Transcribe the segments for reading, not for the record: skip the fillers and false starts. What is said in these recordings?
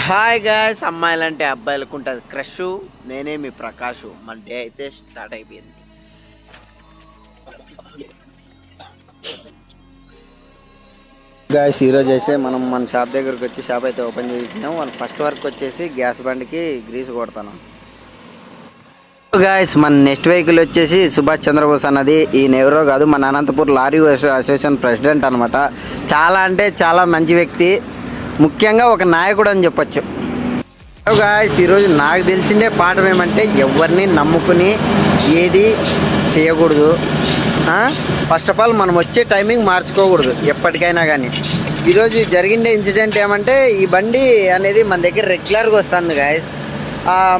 Hi guys, అమ్మాయిలంటే అబ్బాయిలకు ఉంటుంది crush. నేనే మీ ప్రకాష్. మన డే అయితే స్టార్ట్ అయిపోయింది. గాయ్స్, ఈరోజు అయితే మనం మన షాప్ దగ్గరకు వచ్చి షాప్ అయితే ఓపెన్ చేయించాం. వాళ్ళ ఫస్ట్ వర్క్ వచ్చేసి గ్యాస్ బండికి గ్రీస్ కొడతాను. గాయ్స్, మన నెక్స్ట్ వెహికల్ వచ్చేసి సుభాష్ చంద్రబోస్ అన్నది. ఈయన ఎవరో కాదు, మన అనంతపూర్ లారీ అసోసియేషన్ ప్రెసిడెంట్ అనమాట. చాలా అంటే చాలా మంచి వ్యక్తి, ముఖ్యంగా ఒక నాయకుడు అని చెప్పొచ్చు. గాయ్స్, ఈరోజు నాకు తెలిసిందే పాఠం ఏమంటే ఎవరిని నమ్ముకుని ఏది చేయకూడదు. ఫస్ట్ ఆఫ్ ఆల్ మనం వచ్చే టైమింగ్ మార్చుకోకూడదు ఎప్పటికైనా కానీ. ఈరోజు జరిగిన ఇన్సిడెంట్ ఏమంటే ఈ బండి అనేది మన దగ్గర రెగ్యులర్గా వస్తుంది గాయ్స్.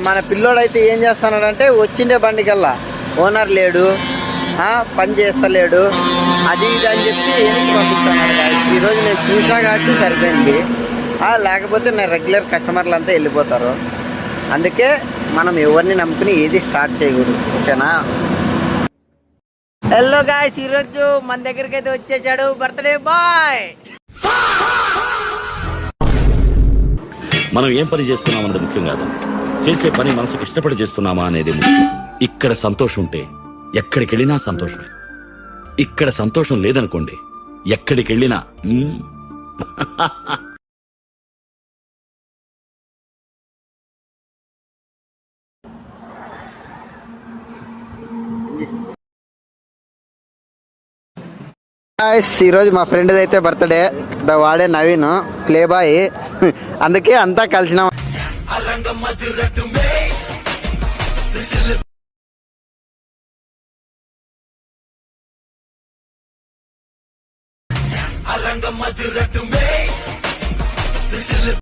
మన పిల్లోడైతే ఏం చేస్తున్నాడంటే వచ్చిండే బండికల్లా ఓనర్ లేడు, పని చేస్తలేడు, అది ఇది అని చెప్పి ఏనికి పంపిస్తున్నాడు గాయ్స్. ఈరోజు నేను చూసా కాబట్టి సరిపోయింది, లేకపోతే నా రెగ్యులర్ కస్టమర్లు అంతా వెళ్ళిపోతారు. అందుకే మనం ఎవరిని నమ్ముకుని ఏది స్టార్ట్ చేయకూడదు, ఓకేనా? హలో గాయ్స్, ఈరోజు మన దగ్గరికి అయితే వచ్చేసాడు బర్త్డే బాయ్. మనం ఏం పని చేస్తున్నాం అన్నది ముఖ్యం కాదు, చేసే పని మనసుకు ఇష్టపడి చేస్తున్నామా అనేది ముఖ్యం. ఇక్కడ సంతోషం ఉంటే ఎక్కడికి వెళ్ళినా సంతోషమే. ఇక్కడ సంతోషం లేదనుకోండి, ఎక్కడికి వెళ్ళినా ఈరోజు మా ఫ్రెండ్ అయితే బర్త్డే, వాడే నవీన్ ప్లే బాయ్. అందుకే అంతా కలిసినాం. రంగం